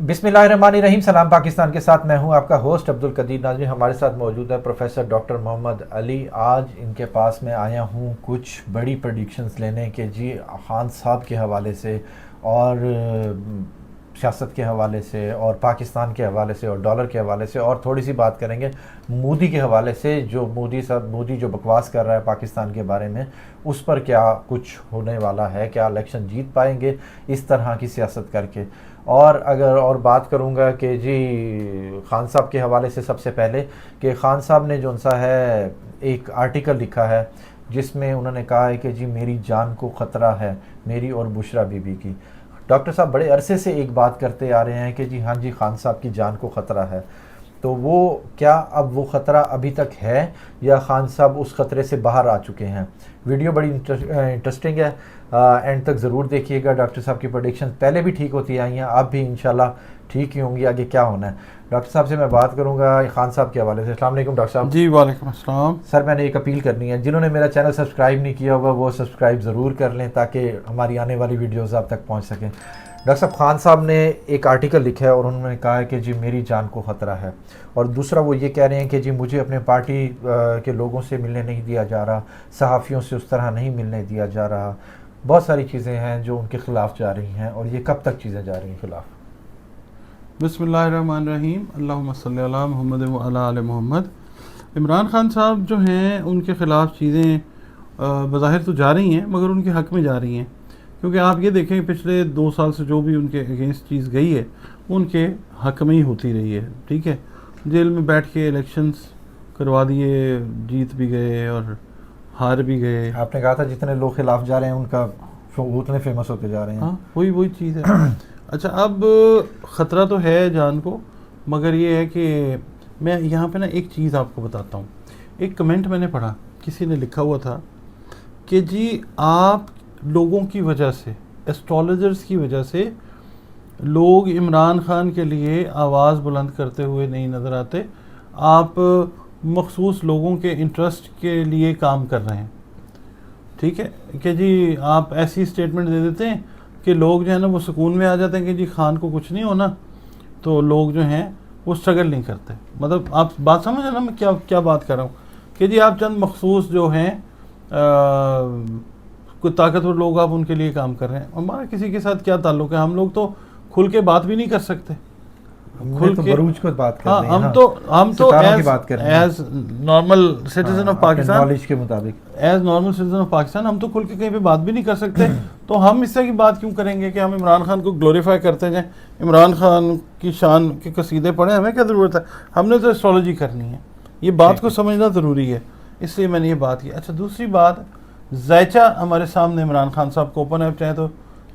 बिस्मिल्लाहिर्रहमानिर्रहीम। सलाम पाकिस्तान के साथ मैं हूं आपका होस्ट अब्दुल कदीर नाज़रीन। हमारे साथ मौजूद है प्रोफेसर डॉक्टर मोहम्मद अली। आज इनके पास मैं आया हूं कुछ बड़ी प्रेडिक्शंस लेने के जी खान साहब के हवाले से और सियासत के हवाले से और पाकिस्तान के हवाले से और डॉलर के हवाले से, और थोड़ी सी बात करेंगे मोदी के हवाले से। जो मोदी जो बकवास कर रहा है पाकिस्तान के बारे में, उस पर क्या कुछ होने वाला है, क्या इलेक्शन जीत पाएंगे इस तरह की सियासत करके। और बात करूंगा कि जी खान साहब के हवाले से सबसे पहले कि खान साहब ने जो सा है एक आर्टिकल लिखा है जिसमें उन्होंने कहा है कि जी मेरी जान को ख़तरा है, मेरी और बुशरा बीबी की। डॉक्टर साहब बड़े अरसे से एक बात करते आ रहे हैं कि जी हाँ जी खान साहब की जान को ख़तरा है, तो वो क्या अब वो ख़तरा अभी तक है या खान साहब उस ख़तरे से बाहर आ चुके हैं। वीडियो बड़ी इंटरेस्टिंग है, एंड तक ज़रूर देखिएगा। डॉक्टर साहब की प्रेडिक्शन पहले भी ठीक होती आई हैं, अब भी इंशाल्लाह ठीक ही होंगी। आगे क्या होना है डॉक्टर साहब से मैं बात करूंगा खान साहब के हवाले से। अस्सलाम वालेकुम डॉक्टर साहब। जी वालेकुम अस्सलाम। सर मैंने एक अपील करनी है, जिन्होंने मेरा चैनल सब्सक्राइब नहीं किया होगा वो सब्सक्राइब ज़रूर कर लें ताकि हमारी आने वाली वीडियोज़ आप तक पहुँच सकें। डॉक्टर साहब खान साहब ने एक आर्टिकल लिखा है और उन्होंने कहा है कि जी मेरी जान को ख़तरा है, और दूसरा वो ये कह रहे हैं कि जी मुझे अपने पार्टी के लोगों से मिलने नहीं दिया जा रहा, सहाफ़ियों से उस तरह नहीं मिलने दिया जा रहा। बहुत सारी चीज़ें हैं जो उनके ख़िलाफ़ जा रही हैं, और ये कब तक चीज़ें जा रही हैं ख़िलाफ़। बिस्मिल्लाहिर्रहमानिर्रहीम, अल्लाहुम्मा सल्ली अला मुहम्मद व अला आले मोहम्मद। इमरान खान साहब जो हैं उनके ख़िलाफ़ चीज़ें बज़ाहिर तो जा रही हैं मगर उनके हक़ में जा रही हैं, क्योंकि आप ये देखें पिछले 2 साल से जो भी उनके अगेंस्ट चीज़ गई है वो उनके हक़ में ही होती रही है। ठीक है, जेल में बैठ के इलेक्शंस करवा दिए, जीत भी गए और हार भी गए। आपने कहा था जितने लोग खिलाफ जा रहे हैं उनका उतने फेमस होते जा रहे हैं। हाँ, वही चीज़ है। अच्छा, अब ख़तरा तो है जान को, मगर ये है कि मैं यहाँ पे ना एक चीज़ आपको बताता हूँ। एक कमेंट मैंने पढ़ा, किसी ने लिखा हुआ था कि जी आप लोगों की वजह से, एस्ट्रोलॉजर्स की वजह से लोग इमरान खान के लिए आवाज़ बुलंद करते हुए नहीं नज़र आते, आप मखसूस लोगों के इंटरेस्ट के लिए काम कर रहे हैं। ठीक है कि जी आप ऐसी स्टेटमेंट दे देते हैं कि लोग जो है ना वो सुकून में आ जाते हैं कि जी खान को कुछ नहीं होना, तो लोग जो हैं वो स्ट्रगल नहीं करते। मतलब आप बात समझ रहे ना मैं क्या क्या बात कर रहा हूँ कि जी आप चंद मखसूस जो हैं कोई ताकतवर लोग, आप उनके लिए काम कर रहे हैं। हमारा किसी के साथ क्या ताल्लुक़ है, हम लोग तो खुल के बात भी नहीं कर सकते। खुल के बरूज को बात कर रहे हैं। हम तो as normal citizen of Pakistan, knowledge के मुताबिक as normal citizen of Pakistan हम तो खुल के कहीं पे बात भी नहीं कर सकते। तो हम इस तरह की बात क्यों करेंगे कि हम इमरान खान को ग्लोरीफाई करते जाएं, इमरान खान की शान के कसीदे पढ़ें, हमें क्या ज़रूरत है। हमने तो एस्ट्रोलॉजी करनी है, ये बात को समझना ज़रूरी है, इसलिए मैंने ये बात की। अच्छा, दूसरी बात, ज़ायचा हमारे सामने इमरान खान साहब को ओपन है, चाहे तो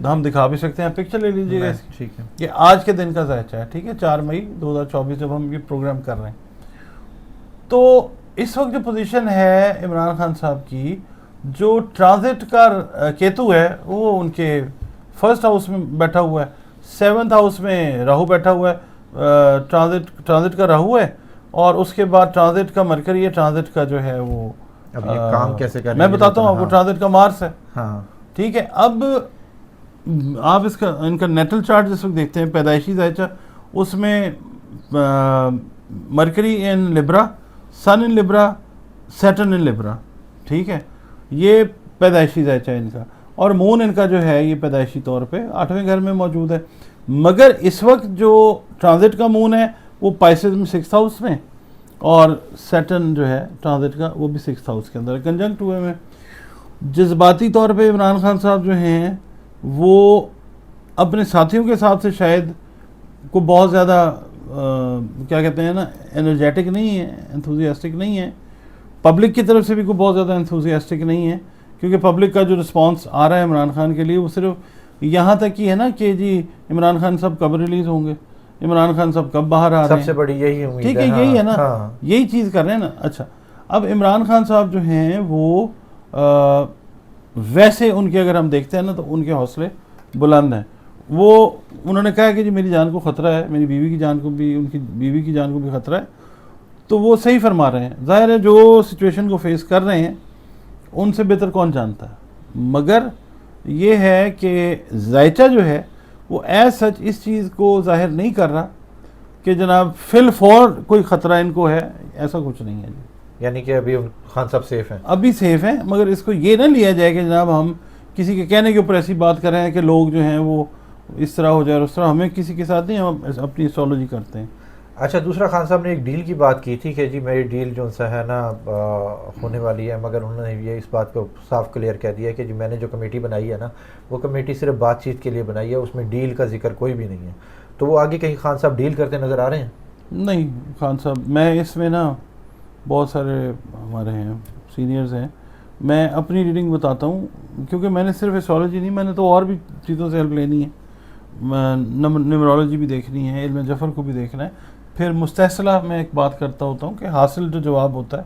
हम दिखा भी सकते हैं, पिक्चर ले लीजिएगा। ठीक है, ये आज के दिन का ज़ायचा है। ठीक है, 4 मई 2024 जब हम ये प्रोग्राम कर रहे हैं, तो इस वक्त जो पोजीशन है इमरान खान साहब की, जो ट्रांजिट का केतु है वो उनके फर्स्ट हाउस में बैठा हुआ है, 7th हाउस में राहु बैठा हुआ है। ट्रांजिट का राहु है, और उसके बाद ट्रांजिट का मरकरी है। ट्रांजिट का जो है वो अब ये काम कैसे करेंगे मैं बताता हूँ आपको। ट्रांजिट का मार्स है। हाँ, ठीक है, अब आप इनका नेटल चार्ट जिस वक्त देखते हैं, पैदाइशी ज़ायचा, उसमें मरकरी इन लिब्रा, सन इन लिब्रा, सैटर्न इन लिब्रा। ठीक है, ये पैदाइशी ज़ायचा है इनका, और मून इनका जो है ये पैदाइशी तौर पे 8वें घर में मौजूद है। मगर इस वक्त जो ट्रांजिट का मून है वो पाइसेस में 6th हाउस में, और सैटर्न जो है ट्रांजिट का वो भी 6th हाउस के अंदर कंजंक्ट हुए में। जज्बाती तौर पे इमरान खान साहब जो हैं वो अपने साथियों के साथ से शायद को बहुत ज़्यादा क्या कहते हैं ना, एनर्जेटिक नहीं है, एंथुजियास्टिक नहीं है। पब्लिक की तरफ से भी कोई बहुत ज़्यादा एंथुजियास्टिक नहीं है, क्योंकि पब्लिक का जो रिस्पांस आ रहा है इमरान खान के लिए वो सिर्फ यहाँ तक ही है ना कि जी इमरान खान साहब कब रिलीज़ होंगे, इमरान खान साहब कब बाहर आ रहे हैं। सबसे बड़ी यही उम्मीद है। ठीक है, यही है ना। हाँ। यही चीज़ कर रहे हैं ना। अच्छा, अब इमरान खान साहब जो हैं वो वैसे उनके अगर हम देखते हैं ना तो उनके हौसले बुलंद हैं। वो उन्होंने कहा कि जी मेरी जान को ख़तरा है, मेरी बीवी की जान को भी, उनकी बीवी की जान को भी ख़तरा है, तो वो सही फरमा रहे हैं। ज़ाहिर है जो सिचुएशन को फेस कर रहे हैं उनसे बेहतर कौन जानता है, मगर ये है कि ज़ायचा जो है वो एज सच इस चीज़ को जाहिर नहीं कर रहा कि जनाब फिल फॉर कोई ख़तरा इनको है, ऐसा कुछ नहीं है जी। यानी कि अभी खान साहब सेफ हैं? अभी सेफ हैं, मगर इसको ये ना लिया जाए कि जनाब हम किसी के कहने के ऊपर ऐसी बात कर रहे हैं कि लोग जो हैं वो इस तरह हो जाए और उस तरह। हमें किसी के साथ नहीं, हम अपनी एस्ट्रोलॉजी करते हैं। अच्छा, दूसरा खान साहब ने एक डील की बात की थी कि जी मेरी डील जो सा है ना होने वाली है, मगर उन्होंने ये इस बात को साफ क्लियर कह दिया कि जी मैंने जो कमेटी बनाई है ना, वो कमेटी सिर्फ बातचीत के लिए बनाई है, उसमें डील का जिक्र कोई भी नहीं है। तो वो आगे कहीं खान साहब डील करते नज़र आ रहे हैं? नहीं खान साहब, मैं इसमें ना बहुत सारे हमारे हैं सीनियर्स हैं, मैं अपनी रीडिंग बताता हूँ, क्योंकि मैंने सिर्फ एस्ट्रोलॉजी नहीं, मैंने तो और भी चीज़ों से हेल्प लेनी है। न्यूमरोलॉजी भी देखनी है, इल्म जफ़र को भी देखना है, फिर मुस्तहसला मैं एक बात करता होता हूँ कि हासिल जो जवाब होता है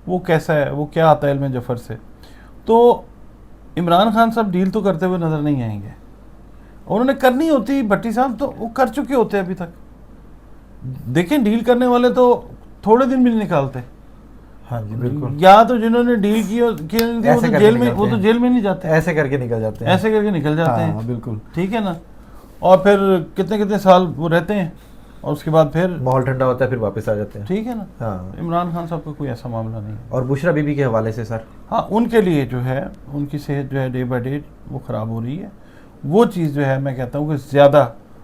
वो कैसा है, वो क्या आता है इल्म जफ़र से। तो इमरान खान साहब डील तो करते हुए नज़र नहीं आएंगे। उन्होंने करनी होती भट्टी साहब तो वो कर चुके होते अभी तक। देखें, डील करने वाले तो थोड़े दिन भी नहीं निकालते। हाँ जी बिल्कुल। या तो जिन्होंने डील की वो तो जेल में, वो तो जेल में नहीं जाते, ऐसे करके निकल जाते हैं, ऐसे करके निकल जाते हैं। बिल्कुल, ठीक है ना। और फिर कितने कितने साल वो रहते हैं और उसके बाद फिर माहौल ठंडा होता है, फिर वापस आ जाते हैं। ठीक है ना। हाँ। इमरान खान साहब का कोई ऐसा मामला नहीं है। और बुशरा बीबी के हवाले से सर? हाँ, उनके लिए जो है उनकी सेहत जो है डे बाई डे वो ख़राब हो रही है। वो चीज़ जो है मैं कहता हूँ कि ज़्यादा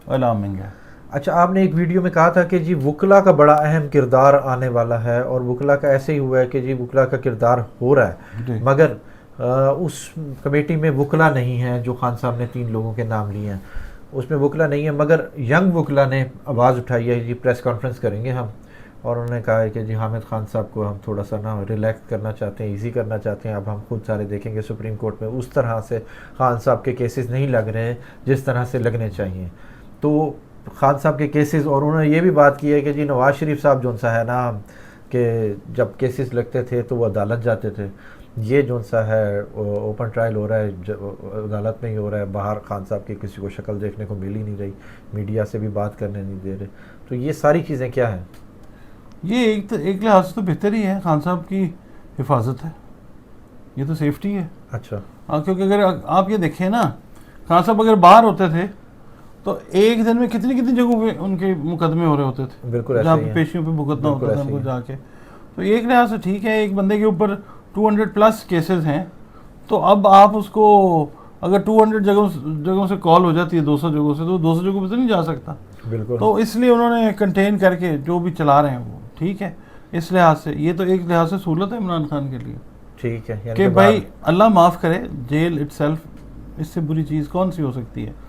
अलार्मिंग है। अच्छा, आपने एक वीडियो में कहा था कि जी वुकला का बड़ा अहम किरदार आने वाला है, और वुकला का ऐसे ही हुआ है कि जी वुकला का किरदार हो रहा है, मगर उस कमेटी में वुकला नहीं है जो खान साहब ने 3 लोगों के नाम लिए हैं, उसमें वुकला नहीं है, मगर यंग वुकला ने आवाज़ उठाई है जी प्रेस कॉन्फ्रेंस करेंगे हम, और उन्होंने कहा है कि जी हामिद खान साहब को हम थोड़ा सा ना रिलैक्स करना चाहते हैं, इजी करना चाहते हैं, अब हम खुद सारे देखेंगे सुप्रीम कोर्ट में उस तरह से खान साहब के केसेस नहीं लग रहे हैं जिस तरह से लगने चाहिए। तो खान साहब के केसेस, और उन्होंने ये भी बात की है कि जी नवाज शरीफ साहब जो सा है ना कि जब केसेस लगते थे तो वो अदालत जाते थे, ये जो सा है ओपन ट्रायल हो रहा है, अदालत में ही हो रहा है, बाहर खान साहब की किसी को शक्ल देखने को मिल ही नहीं रही, मीडिया से भी बात करने नहीं दे रहे। तो ये सारी चीज़ें क्या हैं? ये एक लिहाज से तो बेहतर ही है, खान साहब की हिफाजत है, ये तो सेफ्टी है। अच्छा। हाँ, क्योंकि अगर आप ये देखें ना, खान साहब अगर बाहर होते थे तो एक दिन में कितनी कितनी जगहों पे उनके मुकदमे हो रहे होते थे, बिल्कुल, जहाँ पे पेशियों पे भुगतना होता था उनको जाके। तो एक लिहाज से ठीक है, एक बंदे के ऊपर 200+ केसेस हैं, तो अब आप उसको अगर 200 जगहों से कॉल हो जाती है, 200 जगहों से, तो 200 जगहों पे तो नहीं जा सकता। बिल्कुल। तो इसलिए उन्होंने कंटेन करके जो भी चला रहे हैं वो ठीक है। इस लिहाज से ये तो एक लिहाज से सहूलत है इमरान खान के लिए। ठीक है कि भाई अल्लाह माफ़ करे, जेल इटसेल्फ इससे बुरी चीज़ कौन सी हो सकती है।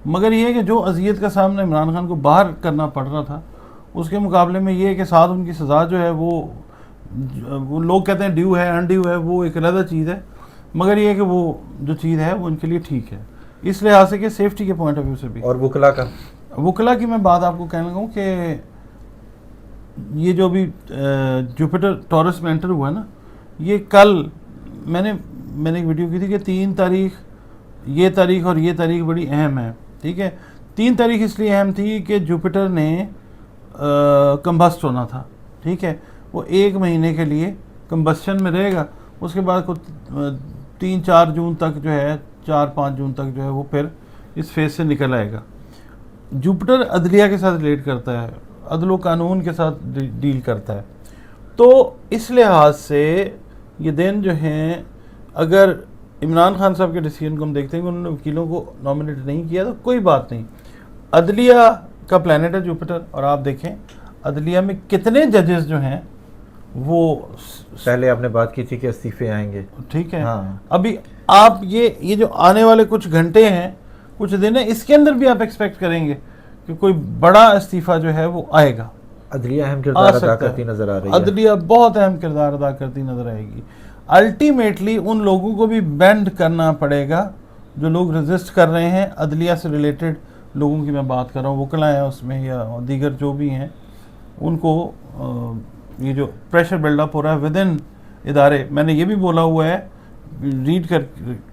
मगर ये है कि जो अजियत का सामना इमरान खान को बाहर करना पड़ रहा था, उसके मुकाबले में ये है कि साथ उनकी सज़ा जो है वो लोग कहते हैं ड्यू है अनड्यू है, वो एक अलग चीज़ है, मगर ये है कि वो जो चीज़ है वो उनके लिए ठीक है, इस लिहाज से कि सेफ्टी के पॉइंट ऑफ व्यू से भी। और वुकला की मैं बात आपको कहने लगा कि ये जो भी जुपिटर टॉरस में एंटर हुआ ना, ये कल मैंने एक वीडियो की थी कि 3 तारीख, ये तारीख और ये तारीख बड़ी अहम है। ठीक है, 3 तारीख इसलिए अहम थी कि जुपिटर ने कंबस्ट होना था। ठीक है, वो 1 महीने के लिए कंबस्शन में रहेगा, उसके बाद कुछ 3-4 जून तक जो है, 4-5 जून तक जो है वो फिर इस फेज से निकल आएगा। जुपिटर अदलिया के साथ रिलेट करता है, अदल कानून के साथ डील करता है। तो इस लिहाज से ये दिन जो हैं, अगर इमरान खान साहब के डिसीजन को हम देखते हैं कि उन्होंने वकीलों को नॉमिनेट नहीं किया तो कोई बात नहीं, अदलिया का प्लैनेट है जुपिटर, और आप देखें अदलिया में कितने जजेस जो हैं वो पहले आपने बात की थी कि इस्तीफे आएंगे। ठीक है। हाँ। अभी आप ये जो आने वाले कुछ घंटे हैं, कुछ दिन है, इसके अंदर भी आप एक्सपेक्ट करेंगे कि कोई बड़ा इस्तीफा जो है वो आएगा। अदलिया अहम किरदार अदा करती नजर आ रही है। अदलिया बहुत अहम किरदार अदा करती नजर आएगी। अल्टीमेटली उन लोगों को भी बेंड करना पड़ेगा जो लोग रेजिस्ट कर रहे हैं, अदलिया से रिलेटेड लोगों की मैं बात कर रहा हूँ, वकला हैं उसमें या दीगर जो भी हैं, उनको ये जो प्रेशर बिल्डअप हो रहा है विद इन इदारे। मैंने ये भी बोला हुआ है, रीड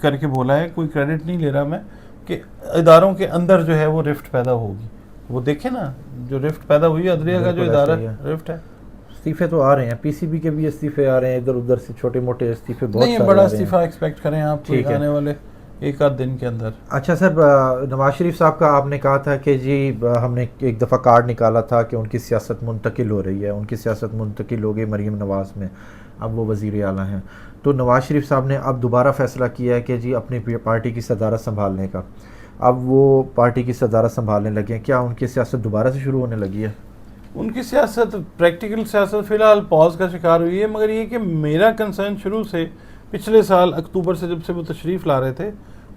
करके बोला है, कोई क्रेडिट नहीं ले रहा मैं, कि इदारों के अंदर जो है वो रिफ्ट पैदा होगी। वो देखें ना, जो रिफ्ट पैदा हुई है अदलिया का जो इदारा रिफ्ट है। इस्तीफे तो आ रहे हैं, पीसीबी के भी इस्तीफे आ रहे हैं, इधर उधर से छोटे मोटे इस्तीफे बहुत नहीं, बड़ा इस्तीफा एक्सपेक्ट करें आप आने वाले एक आध दिन के अंदर। अच्छा सर, नवाज शरीफ साहब का आपने कहा था कि जी हमने एक दफ़ा कार्ड निकाला था कि उनकी सियासत मुंतकिल हो रही है, उनकी सियासत मुंतकिल हो गई मरीम नवाज़ में, अब वो वज़ीर आला हैं। तो नवाज शरीफ साहब ने अब दोबारा फ़ैसला किया है कि जी अपनी पार्टी की सदारत संभालने का, अब वो पार्टी की सदारत संभालने लगे हैं। क्या उनकी सियासत दोबारा से शुरू होने लगी है? उनकी सियासत, प्रैक्टिकल सियासत फ़िलहाल पॉज का शिकार हुई है, मगर ये कि मेरा कंसर्न शुरू से पिछले साल अक्टूबर से जब से वो तशरीफ़ ला रहे थे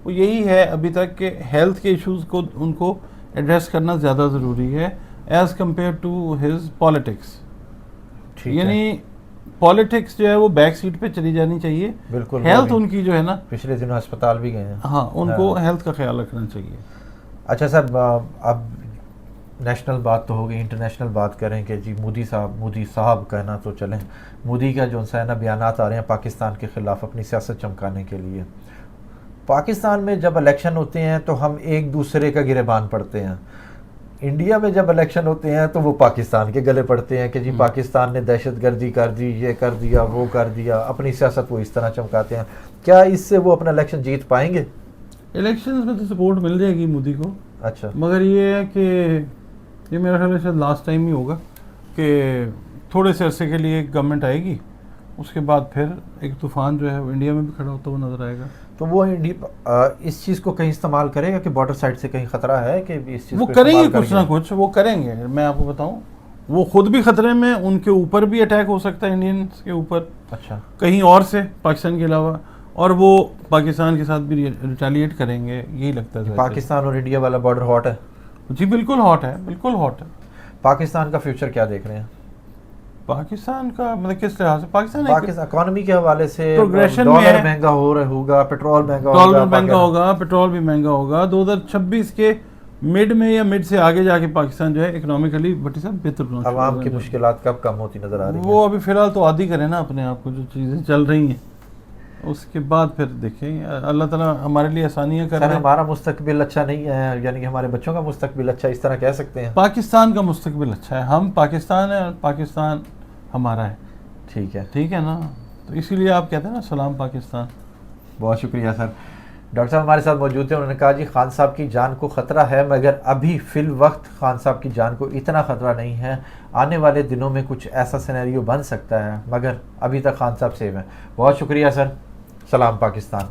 वो यही है अभी तक कि हेल्थ के इश्यूज़ को उनको एड्रेस करना ज़्यादा ज़रूरी है as compared to his politics. यानी पॉलिटिक्स जो है वो बैक सीट पे चली जानी चाहिए, बिल्कुल। हेल्थ उनकी जो है ना, पिछले दिनों अस्पताल भी गए हैं। हाँ, उनको हेल्थ का ख्याल रखना चाहिए। अच्छा सर, अब नेशनल बात तो हो गई, इंटरनेशनल बात करें कि जी मोदी साहब कहना तो चलें, मोदी का जो है ना बयानात आ रहे हैं पाकिस्तान के ख़िलाफ़ अपनी सियासत चमकाने के लिए। पाकिस्तान में जब इलेक्शन होते हैं तो हम एक दूसरे का गिरेबान पड़ते हैं, इंडिया में जब इलेक्शन होते हैं तो वो पाकिस्तान के गले पड़ते हैं कि जी पाकिस्तान ने दहशतगर्दी कर दी, ये कर दिया, वो कर दिया, अपनी सियासत वो इस तरह चमकाते हैं। क्या इससे वो अपना इलेक्शन जीत पाएंगे? इलेक्शंस में तो सपोर्ट मिल जाएगी मोदी को। अच्छा, मगर ये है कि ये मेरा ख्याल है शायद लास्ट टाइम ही होगा कि थोड़े से अरसे के लिए गवर्नमेंट आएगी, उसके बाद फिर एक तूफान जो है वो इंडिया में भी खड़ा होता हुआ नजर आएगा। तो वो इस चीज़ को कहीं इस्तेमाल करेगा कि बॉर्डर साइड से कहीं ख़तरा है कि इस चीज़ वो को करेंगे, इस्तेमाल कुछ ना कुछ वो करेंगे। मैं आपको बताऊं, वो खुद भी खतरे में, उनके ऊपर भी अटैक हो सकता है, इंडियंस के ऊपर, अच्छा, कहीं और से पाकिस्तान के अलावा, और वो पाकिस्तान के साथ भी रिटेलिएट करेंगे, यही लगता है। पाकिस्तान और इंडिया वाला बॉर्डर हॉट है? जी बिल्कुल हॉट है, बिल्कुल हॉट है। पाकिस्तान का फ्यूचर क्या देख रहे हैं? पाकिस्तान का मतलब किस तरह से? पाकिस्तान इकोनॉमी के हवाले से प्रोग्रेशन में डॉलर महंगा होगा, पेट्रोल महंगा होगा, डॉलर महंगा होगा, पेट्रोल भी महंगा होगा। 2026 के मिड में या मिड से आगे जाके पाकिस्तान जो है इकोनॉमिकली बटी साहब बेहतर, आवाम की मुश्किलात कब कम होती नजर आ रही है? वो अभी फिलहाल तो आदी करें ना अपने आप को, जो चीज़ें चल रही हैं, उसके बाद फिर देखेंगे। अल्लाह ताला हमारे लिए आसानियाँ कर रहे हैं। हमारा मुस्तकबिल अच्छा नहीं है, यानी कि हमारे बच्चों का मुस्तकबिल अच्छा, इस तरह कह सकते हैं? पाकिस्तान का मुस्तकबिल अच्छा है, हम पाकिस्तान है और पाकिस्तान हमारा है। ठीक है, ठीक है ना, तो इसीलिए आप कहते हैं ना सलाम पाकिस्तान। बहुत शुक्रिया सर। डॉक्टर साहब हमारे साथ मौजूद थे, उन्होंने कहा जी खान साहब की जान को ख़तरा है, मगर अभी फ़िल वक्त खान साहब की जान को इतना ख़तरा नहीं है, आने वाले दिनों में कुछ ऐसा सिनेरियो बन सकता है, मगर अभी तक खान साहब सेफ हैं। बहुत शुक्रिया सर, सलाम पाकिस्तान।